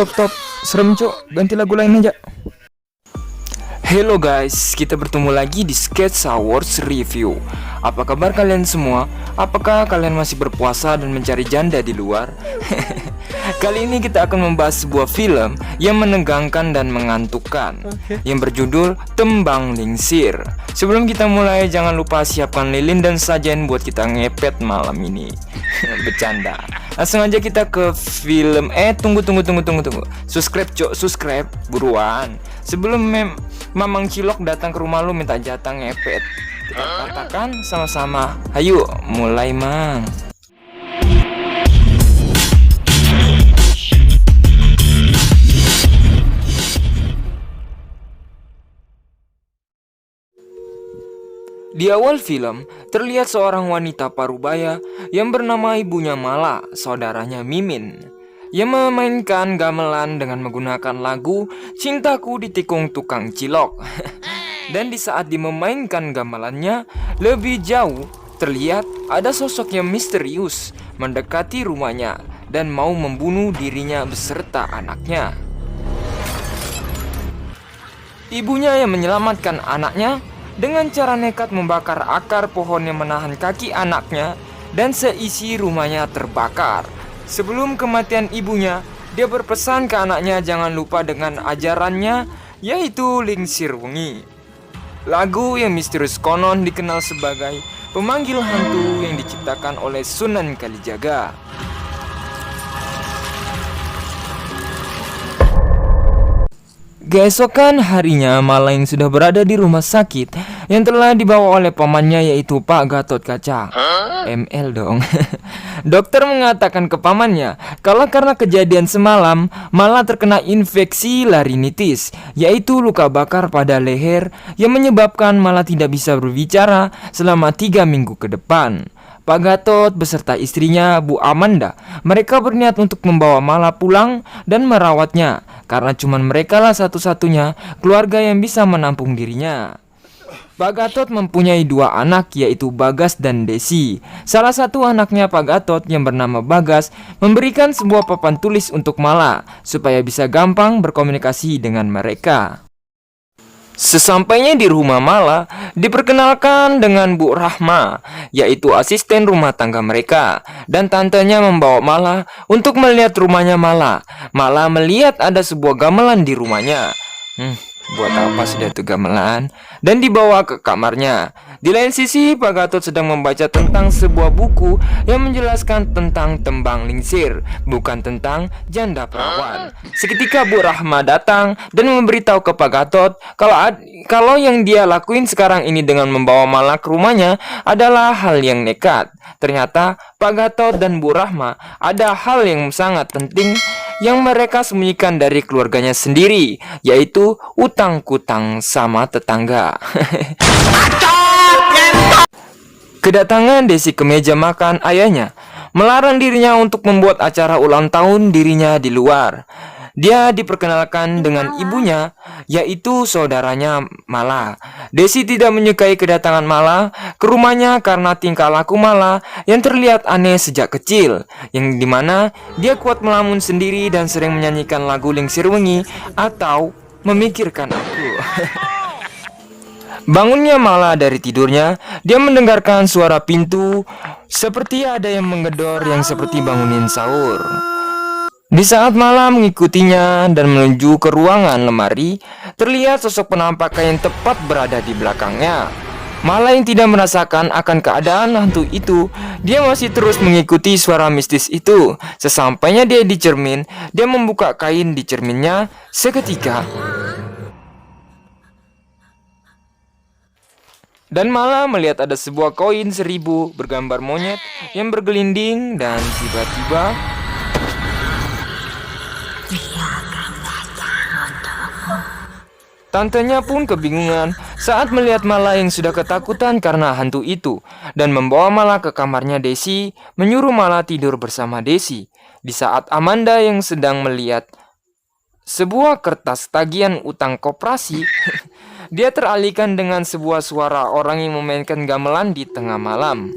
Stop. Serem cok, ganti lagu lain aja. Hello guys, kita bertemu lagi di Sketch Awards Review. Apa kabar kalian semua? Apakah kalian masih berpuasa dan mencari janda di luar? Kali ini kita akan membahas sebuah film yang menegangkan dan mengantukkan, yang berjudul Tembang Lingsir. Sebelum kita mulai, jangan lupa siapkan lilin dan sajian buat kita ngepet malam ini. Bercanda. Langsung aja kita ke film. Tunggu. Subscribe cok, subscribe buruan. Sebelum Mamang Cilok datang ke rumah lu minta jatah ngepet. Kita katakan sama-sama. Ayo, mulai mang. Di awal film, terlihat seorang wanita parubaya yang bernama ibunya Mala, saudaranya Mimin, yang memainkan gamelan dengan menggunakan lagu Cintaku Ditikung Tukang Cilok. Dan di saat dia memainkan gamelannya, lebih jauh terlihat ada sosok yang misterius mendekati rumahnya dan mau membunuh dirinya beserta anaknya. Ibunya yang menyelamatkan anaknya dengan cara nekat membakar akar pohon yang menahan kaki anaknya, dan seisi rumahnya terbakar. Sebelum kematian ibunya, dia berpesan ke anaknya jangan lupa dengan ajarannya, yaitu Lingsir Wengi. Lagu yang misterius konon dikenal sebagai pemanggil hantu yang diciptakan oleh Sunan Kalijaga. Keesokan harinya, Mala yang sudah berada di rumah sakit yang telah dibawa oleh pamannya, yaitu Pak Gatot Kaca. ML dong. Dokter mengatakan ke pamannya kalau karena kejadian semalam, Mala terkena infeksi larinitis, yaitu luka bakar pada leher yang menyebabkan Mala tidak bisa berbicara selama 3 minggu ke depan. Pak Gatot beserta istrinya Bu Amanda, mereka berniat untuk membawa Mala pulang dan merawatnya, karena cuma mereka lah satu-satunya keluarga yang bisa menampung dirinya. Pak Gatot mempunyai 2 anak, yaitu Bagas dan Desi. Salah satu anaknya Pak Gatot yang bernama Bagas memberikan sebuah papan tulis untuk Mala supaya bisa gampang berkomunikasi dengan mereka. Sesampainya di rumah Mala, diperkenalkan dengan Bu Rahma, yaitu asisten rumah tangga mereka, dan tantenya membawa Mala untuk melihat rumahnya Mala. Mala melihat ada sebuah gamelan di rumahnya. Buat apa sudah itu gamelan? Dan dibawa ke kamarnya. Di lain sisi, Pak Gatot sedang membaca tentang sebuah buku yang menjelaskan tentang tembang lingsir, bukan tentang janda perawan. Seketika Bu Rahma datang dan memberitahu ke Pak Gatot kalau yang dia lakuin sekarang ini dengan membawa Mala ke rumahnya adalah hal yang nekat. Ternyata Pak Gatot dan Bu Rahma ada hal yang sangat penting yang mereka sembunyikan dari keluarganya sendiri, yaitu utang-kutang sama tetangga. Kedatangan Desi ke meja makan ayahnya melarang dirinya untuk membuat acara ulang tahun dirinya di luar. Dia diperkenalkan dengan ibunya, yaitu saudaranya Mala. Desi tidak menyukai kedatangan Mala ke rumahnya karena tingkah laku Mala yang terlihat aneh sejak kecil, yang dimana dia kuat melamun sendiri dan sering menyanyikan lagu Lingsir Wengi atau Memikirkan Aku. Bangunnya Mala dari tidurnya, dia mendengarkan suara pintu seperti ada yang menggedor yang seperti bangunin sahur. Di saat Mala mengikutinya dan menuju ke ruangan lemari, terlihat sosok penampakan yang tepat berada di belakangnya. Mala yang tidak merasakan akan keadaan hantu itu, dia masih terus mengikuti suara mistis itu. Sesampainya dia di cermin, dia membuka kain di cerminnya. Seketika dan Mala melihat ada sebuah koin 1000 bergambar monyet yang bergelinding, dan tiba-tiba tantenya pun kebingungan saat melihat Mala yang sudah ketakutan karena hantu itu, dan membawa Mala ke kamarnya Desi, menyuruh Mala tidur bersama Desi. Di saat Amanda yang sedang melihat sebuah kertas tagihan utang koperasi, dia teralihkan dengan sebuah suara orang yang memainkan gamelan di tengah malam.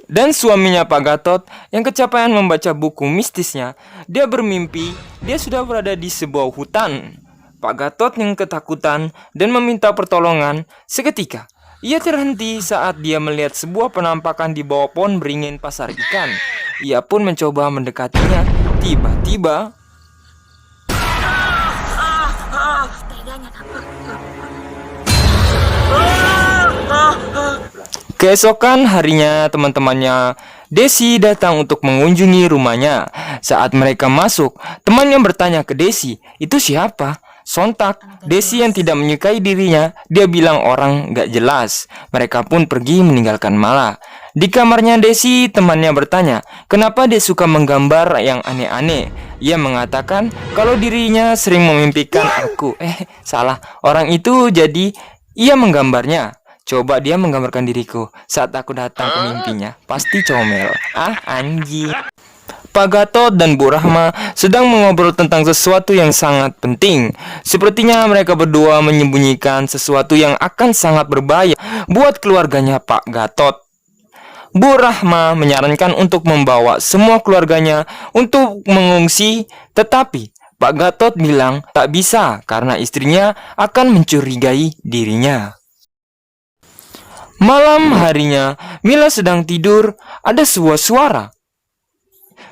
Dan suaminya Pak Gatot yang kecapean membaca buku mistisnya, dia bermimpi dia sudah berada di sebuah hutan. Pak Gatot yang ketakutan dan meminta pertolongan. Seketika ia terhenti saat dia melihat sebuah penampakan di bawah pohon beringin pasar ikan. Ia pun mencoba mendekatinya. Tiba-tiba keesokan harinya teman-temannya Desi datang untuk mengunjungi rumahnya. Saat mereka masuk, temannya bertanya ke Desi, "Itu siapa?" Sontak, Desi yang tidak menyukai dirinya, dia bilang orang gak jelas. Mereka pun pergi meninggalkan Mala. Di kamarnya Desi, temannya bertanya, kenapa dia suka menggambar yang aneh-aneh. Ia mengatakan kalau dirinya sering memimpikan aku. Salah, orang itu jadi ia menggambarnya. Coba dia menggambarkan diriku saat aku datang ke mimpinya. Pasti comel. Anjing. Pak Gatot dan Bu Rahma sedang mengobrol tentang sesuatu yang sangat penting. Sepertinya mereka berdua menyembunyikan sesuatu yang akan sangat berbahaya buat keluarganya Pak Gatot. Bu Rahma menyarankan untuk membawa semua keluarganya untuk mengungsi, tetapi Pak Gatot bilang tak bisa karena istrinya akan mencurigai dirinya. Malam harinya, Mila sedang tidur, ada sebuah suara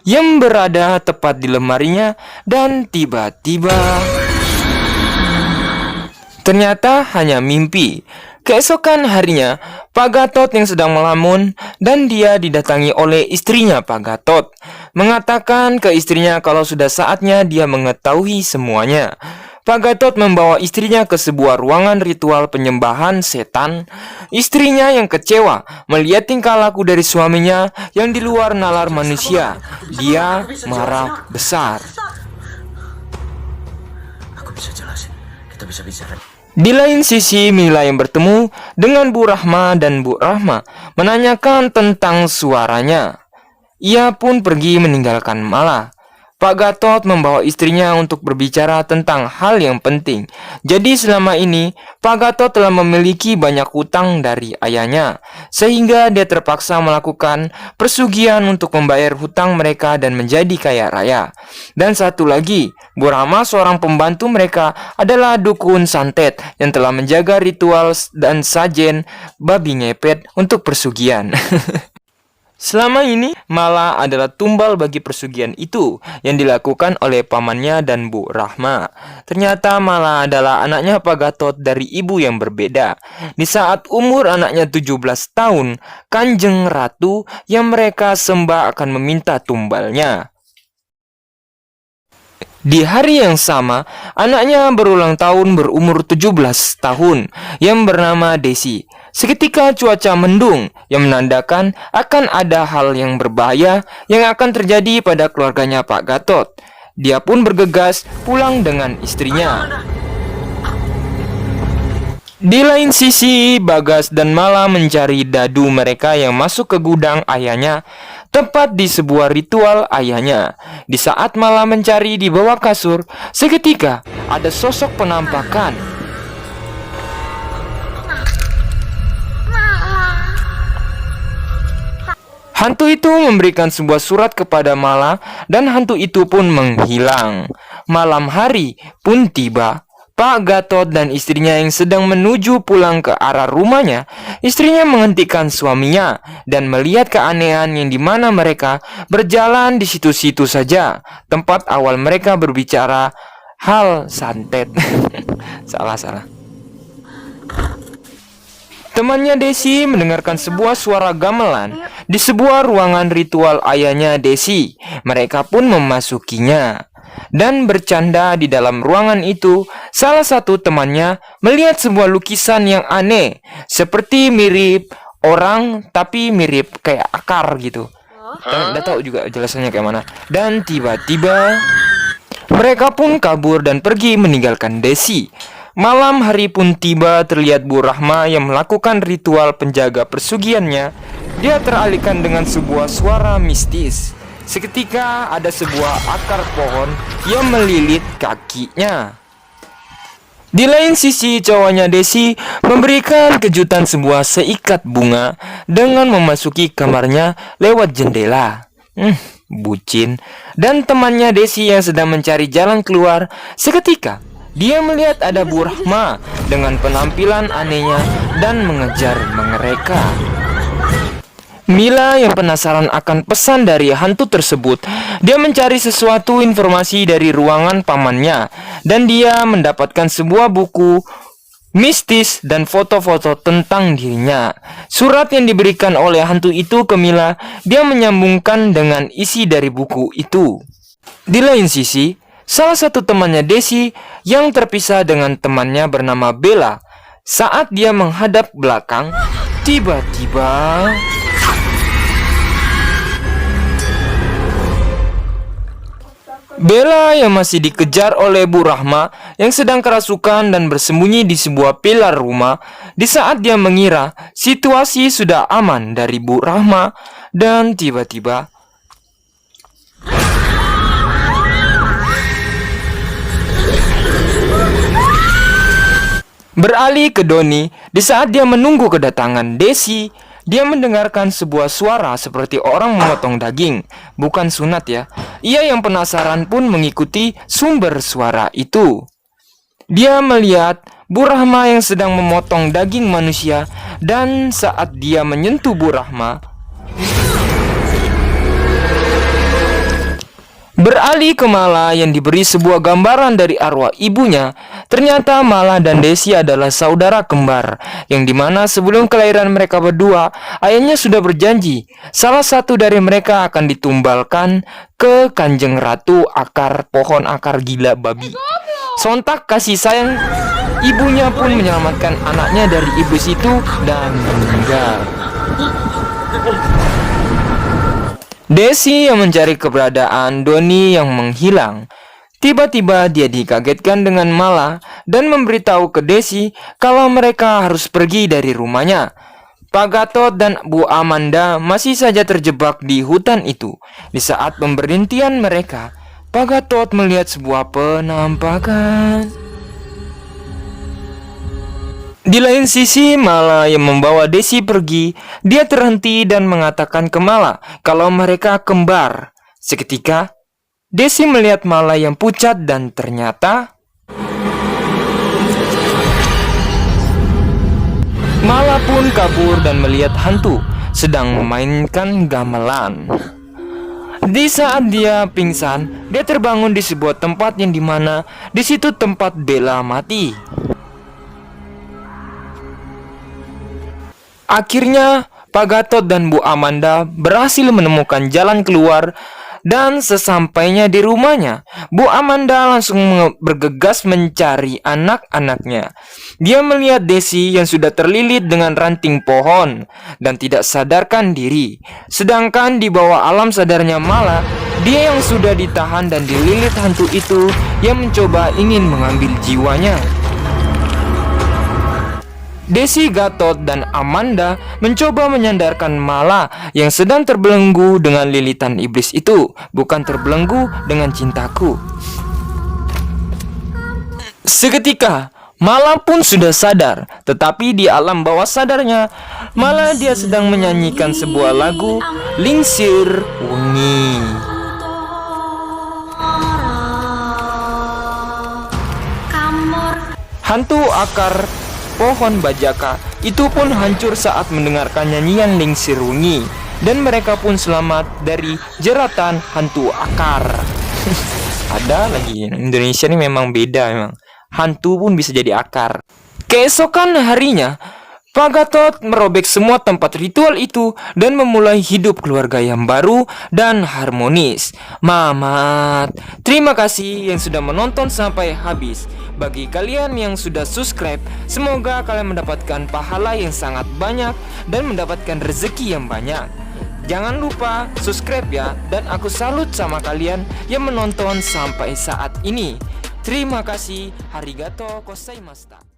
yang berada tepat di lemarinya dan tiba-tiba ternyata hanya mimpi. Keesokan harinya, Pak Gatot yang sedang melamun dan dia didatangi oleh istrinya Pak Gatot, mengatakan ke istrinya kalau sudah saatnya dia mengetahui semuanya. Pak Gatot membawa istrinya ke sebuah ruangan ritual penyembahan setan. Istrinya yang kecewa melihat tingkah laku dari suaminya yang di luar nalar manusia. Dia marah besar. Aku bisa jelasin. Kita bisa bicara. Di lain sisi, Mila yang bertemu dengan Bu Rahma dan Bu Rahma menanyakan tentang suaranya. Ia pun pergi meninggalkan Mala. Pak Gatot membawa istrinya untuk berbicara tentang hal yang penting. Jadi selama ini, Pak Gatot telah memiliki banyak hutang dari ayahnya, sehingga dia terpaksa melakukan persugihan untuk membayar hutang mereka dan menjadi kaya raya. Dan satu lagi, Bu Rahma seorang pembantu mereka adalah dukun santet yang telah menjaga ritual dan sajen babi ngepet untuk persugihan. Selama ini, Mala adalah tumbal bagi persugihan itu yang dilakukan oleh pamannya dan Bu Rahma. Ternyata Mala adalah anaknya Pak Gatot dari ibu yang berbeda. Di saat umur anaknya 17 tahun, Kanjeng Ratu yang mereka sembah akan meminta tumbalnya. Di hari yang sama, anaknya berulang tahun berumur 17 tahun yang bernama Desi. Seketika cuaca mendung yang menandakan akan ada hal yang berbahaya yang akan terjadi pada keluarganya Pak Gatot. Dia pun bergegas pulang dengan istrinya. Di lain sisi, Bagas dan Mala mencari dadu mereka yang masuk ke gudang ayahnya, tepat di sebuah ritual ayahnya. Di saat Mala mencari di bawah kasur, seketika ada sosok penampakan. Hantu itu memberikan sebuah surat kepada Mala dan hantu itu pun menghilang. Malam hari pun tiba. Pak Gatot dan istrinya yang sedang menuju pulang ke arah rumahnya, istrinya menghentikan suaminya dan melihat keanehan yang dimana mereka berjalan di situ-situ saja, tempat awal mereka berbicara hal santet. Salah. Temannya Desi mendengarkan sebuah suara gamelan di sebuah ruangan ritual ayahnya Desi. Mereka pun memasukinya. Dan bercanda di dalam ruangan itu, salah satu temannya melihat sebuah lukisan yang aneh, seperti mirip orang tapi mirip kayak akar gitu. Tidak tahu juga jelasannya kayak mana. Dan tiba-tiba mereka pun kabur dan pergi meninggalkan Desi. Malam hari pun tiba, terlihat Bu Rahma yang melakukan ritual penjaga persugihannya. Dia teralihkan dengan sebuah suara mistis. Seketika ada sebuah akar pohon yang melilit kakinya. Di lain sisi, cowoknya Desi memberikan kejutan sebuah seikat bunga dengan memasuki kamarnya lewat jendela. Bucin. Dan temannya Desi yang sedang mencari jalan keluar, seketika dia melihat ada Bu Rahma dengan penampilan anehnya dan mengejar mereka. Mila yang penasaran akan pesan dari hantu tersebut, dia mencari sesuatu informasi dari ruangan pamannya, dan dia mendapatkan sebuah buku mistis dan foto-foto tentang dirinya. Surat yang diberikan oleh hantu itu ke Mila, dia menyambungkan dengan isi dari buku itu. Di lain sisi, salah satu temannya Desi yang terpisah dengan temannya bernama Bella. Saat dia menghadap belakang, tiba-tiba Bella yang masih dikejar oleh Bu Rahma yang sedang kerasukan dan bersembunyi di sebuah pilar rumah. Di saat dia mengira situasi sudah aman dari Bu Rahma, dan tiba-tiba beralih ke Doni. Di saat dia menunggu kedatangan Desi, dia mendengarkan sebuah suara seperti orang memotong daging. Bukan sunat ya. Ia yang penasaran pun mengikuti sumber suara itu. Dia melihat Bu Rahma yang sedang memotong daging manusia, dan saat dia menyentuh Bu Rahma, beralih ke Mala yang diberi sebuah gambaran dari arwah ibunya. Ternyata Mala dan Desi adalah saudara kembar, yang dimana sebelum kelahiran mereka berdua, ayahnya sudah berjanji salah satu dari mereka akan ditumbalkan ke Kanjeng Ratu pohon akar gila babi. Sontak kasih sayang ibunya pun menyelamatkan anaknya dari iblis itu dan meninggal. Desi yang mencari keberadaan Doni yang menghilang. Tiba-tiba dia dikagetkan dengan Mala dan memberitahu ke Desi kalau mereka harus pergi dari rumahnya. Pak Gatot dan Bu Amanda masih saja terjebak di hutan itu. Di saat pemberhentian mereka, Pak Gatot melihat sebuah penampakan. Di lain sisi, Mala yang membawa Desi pergi, dia terhenti dan mengatakan ke Mala kalau mereka kembar. Seketika, Desi melihat Mala yang pucat dan ternyata Mala pun kabur dan melihat hantu sedang memainkan gamelan. Di saat dia pingsan, dia terbangun di sebuah tempat yang dimana di situ tempat Bella mati. Akhirnya, Pak Gatot dan Bu Amanda berhasil menemukan jalan keluar, dan sesampainya di rumahnya, Bu Amanda langsung bergegas mencari anak-anaknya. Dia melihat Desi yang sudah terlilit dengan ranting pohon dan tidak sadarkan diri. Sedangkan di bawah alam sadarnya Mala, dia yang sudah ditahan dan dililit hantu itu yang mencoba ingin mengambil jiwanya. Desi, Gatot, dan Amanda mencoba menyandarkan Mala yang sedang terbelenggu dengan lilitan iblis itu, bukan terbelenggu dengan cintaku. Seketika, Mala pun sudah sadar, tetapi di alam bawah sadarnya, Mala dia sedang menyanyikan sebuah lagu Lingsir Wengi. Hantu akar pohon bajaka itu pun hancur saat mendengarkan nyanyian Lingsir Wengi, dan mereka pun selamat dari jeratan hantu akar. Ada lagi, Indonesia ini memang beda memang. Hantu pun bisa jadi akar. Keesokan harinya, Pak Gatot merobek semua tempat ritual itu dan memulai hidup keluarga yang baru dan harmonis. Mamat, terima kasih yang sudah menonton sampai habis. Bagi kalian yang sudah subscribe, semoga kalian mendapatkan pahala yang sangat banyak dan mendapatkan rezeki yang banyak. Jangan lupa subscribe ya, dan aku salut sama kalian yang menonton sampai saat ini. Terima kasih, arigatou gozaimashita.